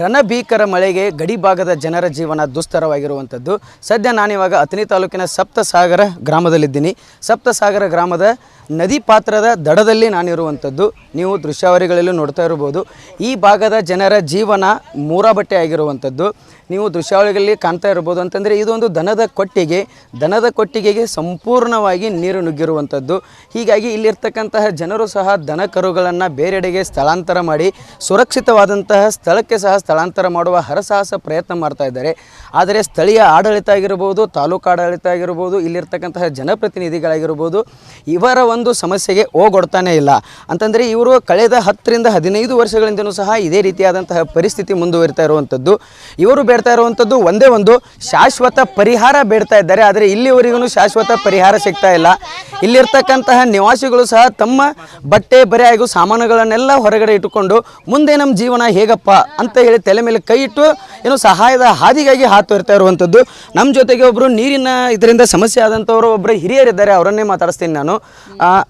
ರಣಭೀಕರ ಮಳೆಗೆ ಗಡಿಭಾಗದ ಜನರ ಜೀವನ ದುಸ್ತರವಾಗಿರುವಂಥದ್ದು. ಸದ್ಯ ನಾನಿವಾಗ ಅಥಣಿ ತಾಲೂಕಿನ ಸಪ್ತಸಾಗರ ಗ್ರಾಮದಲ್ಲಿದ್ದೀನಿ. ಸಪ್ತಸಾಗರ ಗ್ರಾಮದ ನದಿ ಪಾತ್ರದ ದಡದಲ್ಲಿ ನಾನಿರುವಂಥದ್ದು. ನೀವು ದೃಶ್ಯಾವಳಿಗಳಲ್ಲೂ ನೋಡ್ತಾ ಇರ್ಬೋದು. ಈ ಭಾಗದ ಜನರ ಜೀವನ ಮೂರಾಬಟ್ಟೆ ಆಗಿರುವಂಥದ್ದು ನೀವು ದೃಶ್ಯಾವಳಿಗಳಲ್ಲಿ ಕಾಣ್ತಾ ಇರ್ಬೋದು. ಅಂತಂದರೆ ಇದೊಂದು ದನದ ಕೊಟ್ಟಿಗೆಗೆ ಸಂಪೂರ್ಣವಾಗಿ ನೀರು ನುಗ್ಗಿರುವಂಥದ್ದು. ಹೀಗಾಗಿ ಇಲ್ಲಿರ್ತಕ್ಕಂತಹ ಜನರು ಸಹ ದನ ಕರುಗಳನ್ನು ಬೇರೆಡೆಗೆ ಸ್ಥಳಾಂತರ ಮಾಡಿ ಸುರಕ್ಷಿತವಾದಂತಹ ಸ್ಥಳಕ್ಕೆ ಸಹ ಸ್ಥಳಾಂತರ ಮಾಡುವ ಹರಸಾಹಸ ಪ್ರಯತ್ನ ಮಾಡ್ತಾ ಇದ್ದಾರೆ. ಆದರೆ ಸ್ಥಳೀಯ ಆಡಳಿತ ಆಗಿರ್ಬೋದು, ತಾಲೂಕು ಆಡಳಿತ ಆಗಿರ್ಬೋದು, ಇಲ್ಲಿರ್ತಕ್ಕಂತಹ ಜನಪ್ರತಿನಿಧಿಗಳಾಗಿರ್ಬೋದು, ಇವರ ಒಂದು ಸಮಸ್ಯೆಗೆ ಹೋಗೊಡ್ತಾನೆ ಇಲ್ಲ. ಅಂತಂದರೆ ಇವರು ಕಳೆದ 10ರಿಂದ 15 ವರ್ಷಗಳಿಂದಲೂ ಸಹ ಇದೇ ರೀತಿಯಾದಂತಹ ಪರಿಸ್ಥಿತಿ ಮುಂದುವರಿತಾ ಇರುವಂಥದ್ದು. ಇವರು ಬೇಡ್ತಾ ಇರುವಂಥದ್ದು ಒಂದೇ ಒಂದು ಶಾಶ್ವತ ಪರಿಹಾರ ಬೇಡ್ತಾ ಇದ್ದಾರೆ. ಆದರೆ ಇಲ್ಲಿವರೆಗೂ ಶಾಶ್ವತ ಪರಿಹಾರ ಸಿಗ್ತಾ ಇಲ್ಲ. ಇಲ್ಲಿರ್ತಕ್ಕಂತಹ ನಿವಾಸಿಗಳು ಸಹ ತಮ್ಮ ಬಟ್ಟೆ ಬರೆ ಹಾಗೂ ಸಾಮಾನುಗಳನ್ನೆಲ್ಲ ಹೊರಗಡೆ ಇಟ್ಟುಕೊಂಡು ಮುಂದೆ ನಮ್ಮ ಜೀವನ ಹೇಗಪ್ಪ ಅಂತ ಹೇಳಿ ತಲೆ ಮೇಲೆ ಕೈ ಇಟ್ಟು ಏನು ಸಹಾಯದ ಹಾದಿಗಾಗಿ ಹಾತು ಇರ್ತಾ ಇರುವಂಥದ್ದು. ನಮ್ಮ ಜೊತೆಗೆ ಒಬ್ಬರು ನೀರಿನ ಇದರಿಂದ ಸಮಸ್ಯೆ ಆದಂಥವರು ಒಬ್ಬರು ಹಿರಿಯರಿದ್ದಾರೆ, ಅವರನ್ನೇ ಮಾತಾಡಿಸ್ತೀನಿ ನಾನು.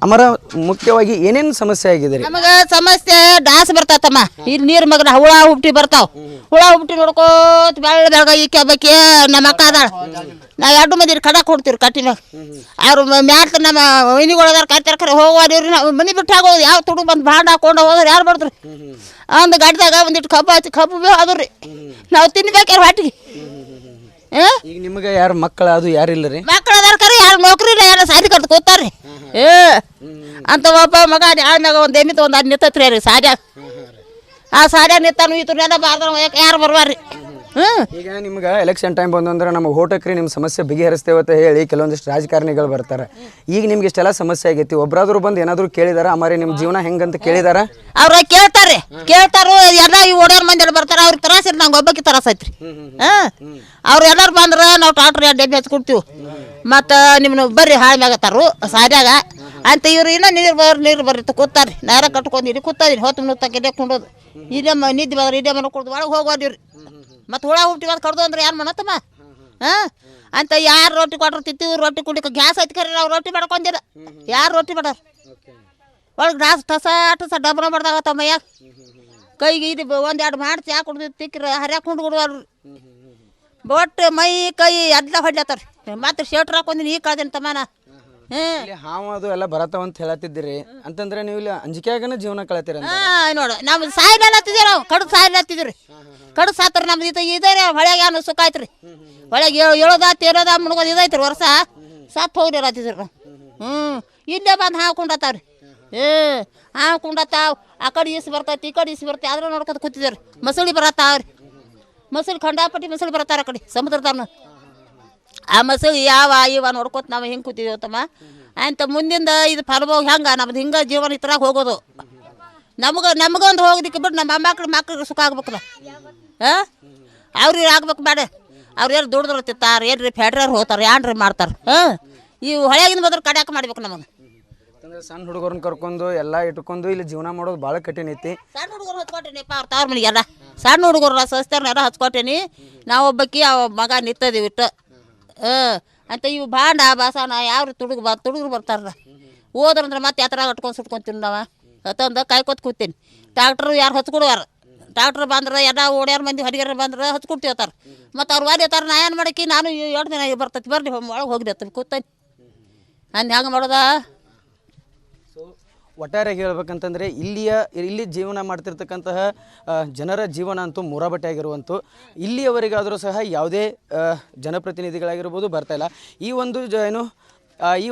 ಅಮರ, ಮುಖ್ಯವಾಗಿ ಏನೇನು ಸಮಸ್ಯೆ ಆಗಿದೆ? ನಮಗೆ ಸಮಸ್ಯೆ ಡಾಸ್ ಬರ್ತಾತಮ್ಮ. ಇಲ್ಲಿ ನೀರು ಮಗನ ಹುಳ ಹುಟ್ಟಿ ಬರ್ತಾವ. ಹುಳ ಹುಟ್ಟಿ ನೋಡ್ಕೋತ ಬೆಳಗ ಈಕೆ ಹಬ್ಬಕ್ಕೆ ನಮ್ಮ ಅಕ್ಕ ಅದಾಳ. ನಾವು 2 ಮಂದಿ ಕಡಕ್ಕೆ ಕೊಡ್ತೀವಿ ಕಟ್ಟಿ ಮ್ಯಾಗ. ಅವ್ರು ಮ್ಯಾಟ್ ನಮ್ಮ ವೈನಿಗಳದಾರ ಕರ್ತಾರೆ ಹೋಗೋರಿ. ನಾವು ಮನೆ ಬಿಟ್ಟು ಆಗೋದು ಯಾವ ತುಡು ಬಂದು ಬಾಂಡ್ ಹಾಕೊಂಡು ಹೋದ್ರೆ ಯಾರು ಬರ್ದ್ರಿ? ಒಂದು ಗಡ್ದಾಗ ಒಂದಿಟ್ಟು ಕಬ್ಬು ಅದ್ರಿ ನಾವು ತಿನ್ಬೇಕಾರೆ ಹೊಟ್ಟಿಗೆ. ಈಗ ನಿಮಗೆ ಯಾರು ಮಕ್ಕಳ ಅದು ಯಾರಿಲ್ಲ ರೀ? ಮಕ್ಕಳು ಅದಾರ ಕರೆ ಯಾರು ನೌಕರಿ ಇಲ್ಲ, ಯಾರು ಸಾಲಿ ಕಟ್ದು ಕೂತಾರ್ರಿ. ಅಂತ ಒಬ್ಬ ಮಗ ಆಳ್ಮ್ಯಾಗ ಒಂದು ಎಮ್ಮಿತ ಒಂದು ಅದು ನಿಂತತ್ರಿ ರೀ ಸಾಡ್ಯಾಗ. ಆ ಸಾಡ್ಯಾಗ ನಿಂತಾನು ಇತನೆಲ್ಲ ಬಾರ್ದ ಯಾರು ಬರ್ವಾರ್ರಿ. ಈಗ ನಿಮ್ಗೆ ಎಲೆಕ್ಷನ್ ಟೈಮ್ ಬಂದಂದ್ರೆ ನಮ್ಮ ಹೋಟಕ್ರಿ ನಿಮ್ಮ ಸಮಸ್ಯೆ ಬಗೆಹರಿಸ್ತೇವೆ ಅಂತ ಹೇಳಿ ಕೆಲವೊಂದಿಷ್ಟು ರಾಜಕಾರಣಿಗಳು ಬರ್ತಾರೆ. ಈಗ ನಿಮ್ಗೆ ಇಷ್ಟೆಲ್ಲ ಸಮಸ್ಯೆ ಆಗೈತಿ, ಒಬ್ಬರಾದ್ರು ಬಂದು ಏನಾದ್ರು ಕೇಳಿದಾರ ಅಮಾರಿ ನಿಮ್ಮ ಜೀವನ ಹೆಂಗಂತ ಕೇಳಿದಾರ? ಅವ್ರ ಕೇಳ್ತಾರು ಎಲ್ಲ ಈ ಓಡ್ಯಾರ ಮಂದಿ ಬರ್ತಾರ. ಅವ್ರಿಗೆ ತ್ರಾಸ ಇಲ್ಲ, ನಂಗೆ ಒಬ್ಬಕ್ಕೆ ತ್ರಾಸ ಐತ್ರಿ. ಅವ್ರು ಎಲ್ಲರೂ ಬಂದ್ರೆ ನಾವು ಟ್ರಾಕ್ಟರ್ ಡಬ್ಬಿ ಹಚ್ಕೊಡ್ತೀವಿ. ಮತ್ತು ನಿಮ್ಮನ್ನು ಬರ್ರಿ ಹಾಳು ಮ್ಯಾಗತ್ತಾರು ಸಾಡ್ಯಾಗ ಅಂತ ಇವ್ರು ಇನ್ನೂ ನೀರು ಬರ್ರಿ ಕೂತಾರ್ರಿ. ನೇರ ಕಟ್ಕೊಂಡು ಇಲ್ಲಿ ಕೂತಾರಿ ಹೊತ್ತು ನುತ್ತಕ್ಕೆ ಕೊಂಡೋದು. ಇಲ್ಲೇ ನಿದ್ದೆ ಬಂದ್ರೆ ಇಲ್ಲೇ ಮನೆ ಕೊಡ್ದು ಒಳಗೆ ಹೋಗೋದಿವ್ರಿ. ಮತ್ತು ಹುಳ ಹುಟ್ಟಿ ಬಂದು ಕಡ್ದು ಅಂದ್ರೆ ಯಾರು ಮಾಡತ್ತಮ್ಮ? ಅಂತ ಯಾರು ರೊಟ್ಟಿ ಕೊಟ್ರು ತಿಂತೀವಿ. ರೊಟ್ಟಿ ಕುಡಿಕ ಗ್ಯಾಸ್ ಐತಿ ಕರೆ ನಾವು ರೊಟ್ಟಿ ಮಾಡ್ಕೊಂಡಿಲ್ಲ. ಯಾರು ರೊಟ್ಟಿ ಮಾಡಾರ ಒಳಗೆ ಗ್ಯಾಸ್ ಟಸ ಡಬ್ರ ಮಾಡ್ದಾಗತ್ತಮ್ಮ. ಯಾಕೆ ಕೈಗೆ ಇದು 1-2 ಮಾಡ್ತಿ ಯಾಕೆ ಕುಡ್ದು ತಿಕ್ಕ್ರ ಹರ್ಯಾಕೊಂಡು ಕೊಡುವಾರ್ರಿ. ಒಟ್ಟು ಮೈ ಕೈ ಎಲ್ಲ ಹೊಡ್ಲತ್ತಾರ. ಮತ್ತೆ ಶೇಟ್ರ್ ಹಾಕೊಂದಿನಿ ಈಗ ಕಳ್ದೇನೆ ತಮ್ಮನ. ಹಾವು ಅದು ಎಲ್ಲ ಬರತ್ತವಂತ ಹೇಳತ್ತಿದ್ದೀರಿ. ಅಂತಂದ್ರೆ ನೀವು ಇಲ್ಲಿ ಅಂಜಿಕೆಯಾಗನ ಜೀವನ ಕಳತೀರ ನೋಡು. ನಮ್ದು ಸಾಯ್ಲತ್ತಿದ್ದೀವಿ, ನಾವು ಕಡುದು ಸಾಯ್ಲತ್ತಿದ್ರಿ. ಕಡುದು ಸಾತ್ರ ನಮ್ದು ಇದೇ ಹೊಳೆಗೆ ಏನು ಸುಖ ಆಯ್ತು ರೀ. ಹೊಳೆಗೆ ಹೇಳೋದ ತೇರೋದ ಮುಣ್ಗೋದು ಇದೈತ್ರಿ. ವರ್ಷ ಸತ್ತು ಹೋಗಿರತ್ತಿದ್ರು ನಾವು. ಇಲ್ಲೇ ಬಂದು ಹಾಕೊಂಡತ್ತಾವ್ರಿ. ಹಾಕೊಂಡತ್ತಾವ. ಆ ಕಡೆ ಈಸಿ ಬರ್ತೈತಿ, ಈ ಕಡೆ ಈಸಿ ಬರ್ತೈತಿ. ಆದ್ರೂ ನೋಡ್ಕೊತ ಕೂತಿದ್ದೀರಿ. ಮಸಳಿ ಬರತ್ತಾವ್ರಿ. ಮಸಳಿ ಖಂಡಾಪಟ್ಟಿ ಮಸಳಿ ಬರತ್ತಾರ ಆ ಕಡೆ ಸಮುದ್ರದವ್ನ. ಆ ಮಸಳಿ ಇವ ನೋಡ್ಕೊತ ನಾವು ಹೆಂಗೆ ಕೂತಿದ್ದೇವೆ ತಮ್ಮ ಅಂತ. ಮುಂದಿಂದ ಇದು ಫಲಭೋಗ ಹೆಂಗೆ ನಮ್ದು ಹಿಂಗೆ ಜೀವನ ಇತರಾಗ ಹೋಗೋದು. ನಮಗೊಂದು ಹೋಗೋದಕ್ಕೆ ಬಿಟ್ಟು ನಮ್ಮ ಮಕ್ಳಿಗೆ ಸುಖ ಆಗ್ಬೇಕಲ್ಲ. ಅವ್ರಿಗೆ ಆಗ್ಬೇಕು ಬೇಡ. ಅವ್ರು ಏನು ದುಡ್ದು ತಿಂತಾರೆ, ಏನ್ರಿ ಫ್ಯಾಟ್ರಿಯವ್ರು ಹೋಗ್ತಾರೆ, ಏನ್ರಿ ಮಾಡ್ತಾರೆ. ಈ ಹೊಳೆಗಿನ ಬದ್ರ ಕಡ್ಯಾಕ ಮಾಡ್ಬೇಕು ನಮಗೆ. ಸಣ್ಣ ಹುಡುಗರನ್ನ ಕರ್ಕೊಂಡು ಎಲ್ಲ ಇಟ್ಕೊಂಡು ಇಲ್ಲಿ ಜೀವನ ಮಾಡೋದು ಭಾಳ ಕಠಿಣ ಐತಿ. ಸಣ್ಣ ಹುಡುಗರು ಹಚ್ಕೊಟ್ಟೇನಿಪ್ಪ ಅವ್ರ ತವ್ರ ಮನೆಗೆಲ್ಲ. ಸಣ್ಣ ಹುಡುಗರು ಸಸ್ತಾರನ್ನೆಲ್ಲ ಹಚ್ಕೊಟ್ಟೇನಿ. ನಾವು ಒಬ್ಬಕ್ಕಿ ಮಗ ನಿಂತದೀವಿ ಇಟ್ಟು ಅಂತ. ಇವು ಬಾಂಡ ಬಾಸನ ಯಾವ ತುಡುಗರು ಬರ್ತಾರ. ಹೋದ್ರಂದ್ರೆ ಮತ್ತೆ ಯಾತ್ರ ಕಟ್ಕೊಂಡು ಸುಟ್ಕೊತೀನಿ ನಾವು. ಅತ್ತೊಂದು ಕಾಯ್ಕೊತ ಕೂತೀನಿ. ಟ್ಯಾಕ್ಟ್ರು ಯಾರು ಹಚ್ಕೊಡುವಾರ. ಟ್ಯಾಕ್ಟ್ರ್ ಬಂದ್ರೆ ಎಲ್ಲ ಓಡ್ಯಾರ ಮಂದಿ ಹರಿಗಾರ ಬಂದ್ರೆ ಹಚ್ಕೊಡ್ತೀವತ್ತಾರ. ಮತ್ತು ಅವ್ರು ವಾದಿರ್ತಾರೆ. ನಾ ಏನು ಮಾಡಕ್ಕೆ ನಾನು 2 ದಿನ ಬರ್ತೈತಿ ಬರ್ರಿ ಒಳಗೆ ಹೋಗ್ರಿ ಅತ್ತ ಕೂತೈತಿ. ಹೆಂಗೆ ಮಾಡೋದ? ಒಟ್ಟಾರೆಯಾಗಿ ಹೇಳ್ಬೇಕಂತಂದರೆ ಇಲ್ಲಿ ಜೀವನ ಮಾಡ್ತಿರ್ತಕ್ಕಂತಹ ಜನರ ಜೀವನ ಅಂತೂ ಮೂರಾಬಟ್ಟೆ ಆಗಿರುವಂಥ. ಇಲ್ಲಿಯವರೆಗಾದರೂ ಸಹ ಯಾವುದೇ ಜನಪ್ರತಿನಿಧಿಗಳಾಗಿರ್ಬೋದು ಬರ್ತಾಯಿಲ್ಲ. ಈ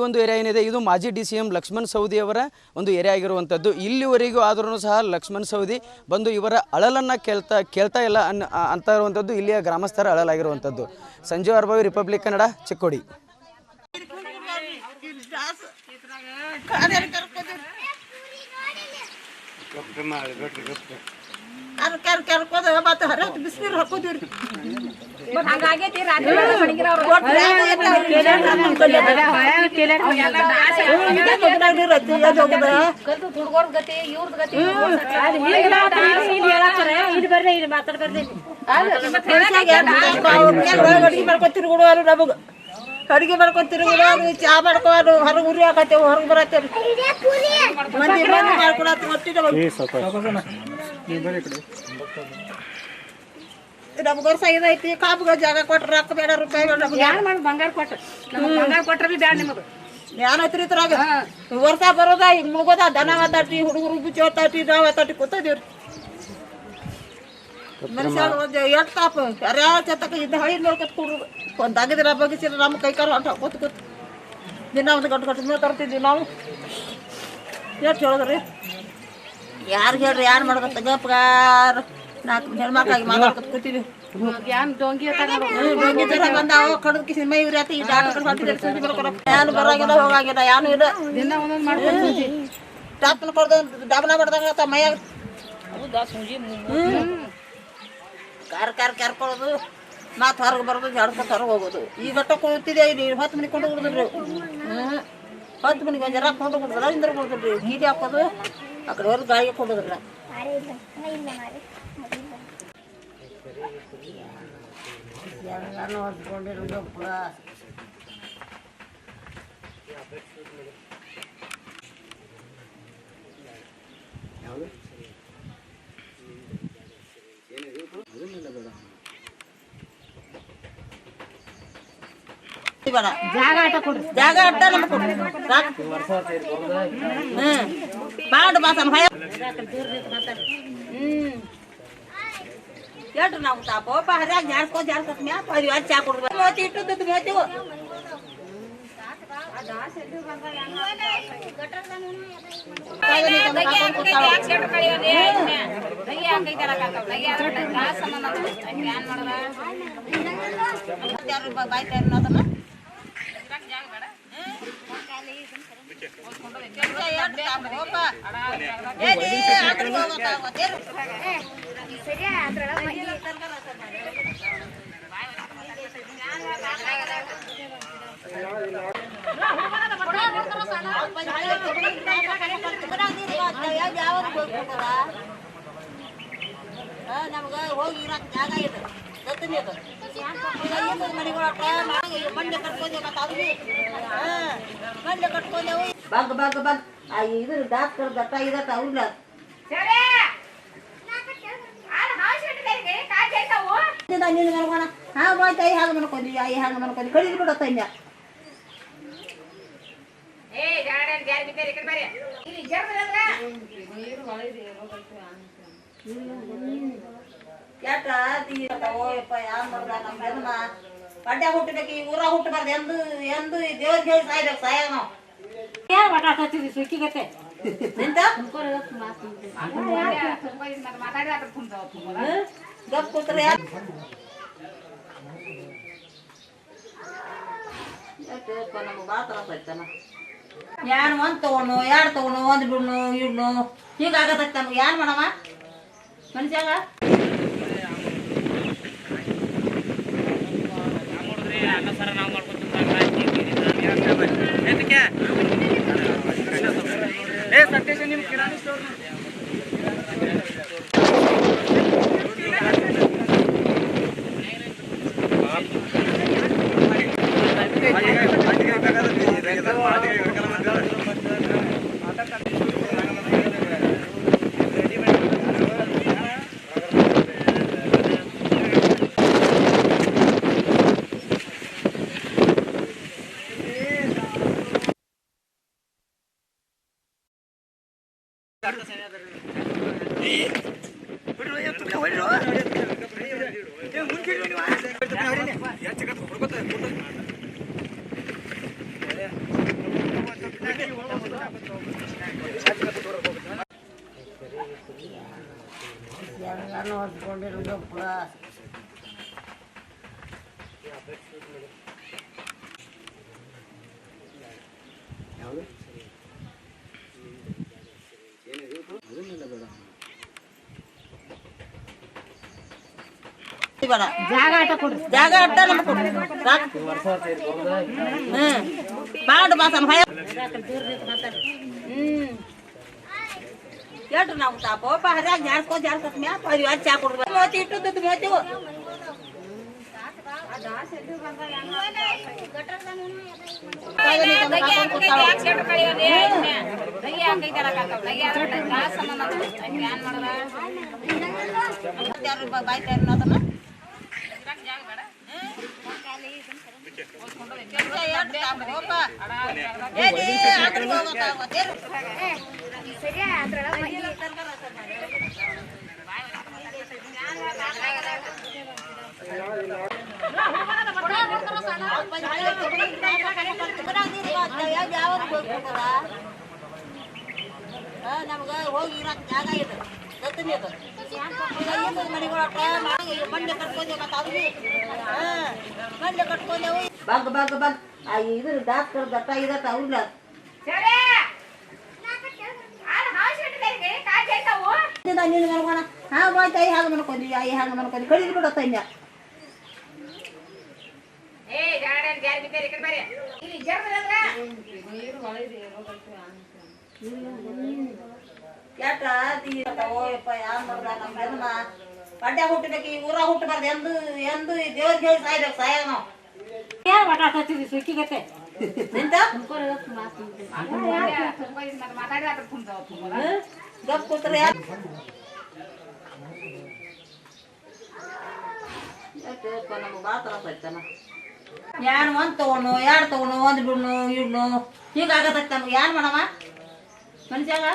ಒಂದು ಏರಿಯಾ ಏನಿದೆ ಇದು ಮಾಜಿ DCM ಲಕ್ಷ್ಮಣ್ ಸವದಿಯವರ ಒಂದು ಏರಿಯಾ ಆಗಿರುವಂಥದ್ದು. ಇಲ್ಲಿವರೆಗೂ ಆದ್ರೂ ಸಹ ಲಕ್ಷ್ಮಣ್ ಸವದಿ ಬಂದು ಇವರ ಅಳಲನ್ನು ಕೇಳ್ತಾ ಇಲ್ಲ ಅಂತ ಇರುವಂಥದ್ದು ಇಲ್ಲಿಯ ಗ್ರಾಮಸ್ಥರ ಅಳಲಾಗಿರುವಂಥದ್ದು. ಸಂಜೀವ್ ಅರ್ಬಾವಿ, ರಿಪಬ್ಲಿಕ್ ಕನ್ನಡ, ಚಿಕ್ಕೋಡಿ. ಅಡುಗೆ ಮಾಡ್ಕೊಂಡು ತಿರುಗೋದು, ಚಾ ಮಾಡ್ಕೊಂಡು ಹೊರಗೆ ಉರಿ ಹಾಕತ್ತೇವೆ, ಹೊರಗೆ ಬರತ್ತೇವೆ. ಮಂದಿ ಮಾಡ್ಕೊಡತ್ತೆ ಒಟ್ಟಿಗೆ ನಮ್ಗೆ ವರ್ಷ ಇದೈತಿ ಕಾಪುಗ ಜಾಗ ಕೊಟ್ರ ರೊಕ್ಕ ಬೇಡ ರೂಪಾಯಿ ಬೇಡ ನಮ್ಗೆ ಯಾರು ಮಾಡಿ ಬಂಗಾರ ಕೊಟ್ಟ ನಮಗೆ ಬಂಗಾರ ಕೊಟ್ರ ಬಿ ಬ್ಯಾಡ ನಿಮಗೆ ಜ್ಞಾನ ಐತ್ರಿ ಇದ್ರಾಗ ವರ್ಷ ಬರೋದ ಈಗ ಮುಗೋದ ದನ ಮಾತಾಡ್ತಿ ಹುಡುಗರು ಬುಚ್ಚಿ ಓದ್ತಾಟಿ ನಾವು ಮಾತಾಡ್ತಿ ಕೂತದೀವ್ರಿ ಮನುಷ್ಯ ಎಷ್ಟು ಕಾಪ ಯಾರ್ಯಾವ ಚತ್ತಕ ಇದ್ದ ಹಳಿ ನೋಡ್ಕೊತ ಕೊಡ್ರು ಒಂದು ಆಗಿದ್ರೆ ಬಗ್ಗಿಸಿದ್ರೆ ನಮ್ಮ ಕೈ ಕಾಲು ಹೊಂಟ ಕೂತ್ ಕೂತ್ ದಿನ ಒಂದು ಗಂಟು ಗಂಟೆ ಮೇಲೆ ತರ್ತಿದ್ವಿ ನಾವು ಎಷ್ಟು ಹೇಳಿದ್ರಿ ಯಾರಿಗೆ ಹೇಳ್ರಿ ಯಾರು ಮಾಡ್ಬೇಕ ಗಪ್ಗಾರ ನಾಲ್ಕು ಹೆಣ್ಮಕ್ಳಾಗಿ ಮಾತಾಡ್ಕೊತ ಕೂತೀವಿ ಏನು ಡೊಂಗಿ ಬಂದಾವ ಕಡದ ಕಿಸಿ ಮೈ ಇವ್ರಿ ಆತ ಈ ಡಾಕ್ಟರ್ ಹೊಂಟಿದ್ರೆ ಸುದ್ದಿ ಬರ್ಕೊಡ ಏನು ಬರಂಗಿಲ್ಲ ಹೋಗಂಗಿಲ್ಲ ಏನು ಇಲ್ಲ ದಿನ ಒಂದೊಂದು ಮಾಡ್ಕೊಂಡು ಡಾಕ್ಟರ್ ಕೊಡ್ದ ಡಾಬನ ಬಡ್ದಂಗ ಮೈಯಾಗ ಕರ್ಕೊಳ್ಳೋದು ಮಾತು ಹೊರಗೆ ಬರೋದು ಜಡ್ಕೊತ ಹೊರಗೆ ಹೋಗೋದು ಈಗ ಗಟ್ಟ ಕೊಡ್ತಿದ್ದೆ ಇಲ್ಲಿ 10 ಮನೆ ಕೊಂಡು ಕೊಡಿದ್ರಿ 10 ಮನೆಗೆ ಒಂದು ಜರ ಕೊಂಡು ಕೊಡಿದ್ರ ಇಂದ್ರ ಕೊಡಿದ್ರಿ ಗೀಡಿ ಹಾಕೋದು ಆ ಕಡೆ ಹೊರಗೆ ಗಾಳಿಗೆ ಕೊಡೋದ್ರಲ್ಲ ಎಲ್ಲಾನು ಹೊತ್ಕೊಂಡಿರೋದಪ್ಪ ಜಾಗ ಆಟ ಕೊಡ್ರಿ ಜಾಗ ಅಟ್ಟ ನಮ್ಗೆ ಕೊಡ್ರಿ ಬಾಡ ಬಾಸನ ಭಯ ಹೇಳ್ರಿ ನಾವು ತಾಪ ಹರಿಯಾಗ ಜಾಡ್ಸ್ಕೊತ ಮ್ಯಾಪ್ ಅದು ಚಾ ಕೊಡ್ರಿ ಮೋತಿ ಇಟ್ಟದ್ದು ಮೋತಿವು ನಮ್ಗೆ ಹೋಗಿ ಇರಕ್ ಜಾಗ ಇದೆ ಮಂಡ್ಯ ಕಟ್ಕೊಂಡೆವು ಬಗ್ ಬಗ್ ಬಗ್ ಇದ್ರ ಡಾಕ್ಟರ್ ದಟ್ಟ ಇದತ್ತ ಅವ್ರಲ್ಲ ನೀನು ಮನ್ಕೋಣ ಹಾಂ ಹೋಯ್ತು ಐ ಹಾಗೆ ಮನ್ಕೊಂಡಿ ಐ ಹಾಗೆ ಮನ್ಕೊಂಡಿ ಕಡಿದು ಬಿಡತ್ತ ಇನ್ನ ಯಾಕ ಓಯಪ್ಪ ಯಾರು ಮಾಡ್ದ ನಮ್ಮ ಹೆಣ್ಣ ಪಡ್ಡ ಹುಟ್ಟಬೇಕು ಈ ಊರಾಗ ಹುಟ್ಟಬಾರ್ದು ಎಂದು ದೇವ್ರಿಗೆ ಹೇಳಿ ಸಾಯ್ಬೇಕು ಸಾಯಾಗ ನಾವು ಏನು ಮಾತಾಡ್ತೀವಿ ಸುಕ್ಕಿಗತ್ತೆ ನಿಂತ ಗಪ್ ಕೂತ್ರೆ ನಮ್ಗೆ ಭಾಳ ತ್ರಾಸ ಆಯ್ತನ ಯಾನ್ ಒಂದ್ ತಗೋನು ಎರಡು ತಗೋನು ಒಂದು ಬಿಡ್ನು ಇಡ್ನು ಹೀಗಾಗತ್ತ ನಮ್ಗೆ ಏನ್ ಮಾಡವ ಮನುಷ್ಯಾಗ ಎಲ್ಲಾನು ಹೊತ್ಕೊಂಡಿರೋದಪ್ಪ ಜಾಗ ಆಟ ಕೊಡ್ರಿ ಜಾಗ ಅಟ್ಟ ನಮ್ಗೆ ಕೊಡ್ರಿ ಬಾಡ ಬಾಸನ ಭಯ ಹೇಳ್ರಿ ನಾವು ತಾಪ ಹರಿಯಾಗ ಜಾಡ್ಸ್ಕೊತ ಮ್ಯಾಪ್ ಅದು ಚಾ ಕೊಡ್ರಿ ಮೋತಿ ಇಟ್ಟದ್ದು ಮೋತಿವು ಬಾಯ್ತಾರ ನಮ್ಗೆ ಹೋಗಿ ಇರಕ್ಕೆ ಜಾಗ ಇದೆ ಗೊತ್ತಿಲ್ಲ ಇದು ಮಂಡ್ಯ ಕಟ್ಕೊಂಡೇವು ಮತ್ತೆ ಅವ್ರಿಗೆ ಮಂಡ್ಯ ಕಟ್ಕೊಂಡೇವು ಬಗ್ ಇದು ಡಾಕ್ಟರ್ ದಟ್ಟ ಇದತ್ತ ಅವ್ರಿಲ್ಲ ನೀನು ಮನ್ಕೋಣ ಹಾಗೆ ಹೋಯ್ತು ಐ ಹಾಗೆ ಮನ್ಕೊಂಡಿ ಐ ಹಾಗೆ ಮನ್ಕೊಂಡಿ ಕಡಿದು ಬಿಡತ್ತ ಇನ್ನ ಕೆಟ್ಟ ಓಯಪ್ಪ ಯಾರು ನಮ್ಮ ಜನ್ಮ ಪಡ್ಡೆ ಹುಟ್ಟಬೇಕು ಈ ಊರಾಗ ಹುಟ್ಟಬಾರ್ದು ಎಂದು ದೇವ್ರಿಗೆ ಹೇಳಿ ಸಾಯ್ಬೇಕು ಸಾಯಾಗ ನಾವು ಏನ್ ಮಾತಾಡ್ತಿದ್ವಿ ಸುಕ್ಕಿಗತ್ತೆ ನಿಂತ ಗಪ್ ಕೂತ್ರೆ ನಮ್ಗೆ ಭಾಳ ತ್ರಾಸ ಆಯ್ತಾನ ಯಾರು ಒಂದು ತಗೊಂಡು ಎರಡು ತಗೊಂಡು ಒಂದು ಬಿಡ್ನು ಇಡ್ನು ಹೀಗಾಗತ್ತೈತೆ ನಮ್ಗೆ ಏನು ಮಾಡಮ್ಮ ಮನುಷ್ಯಾಗ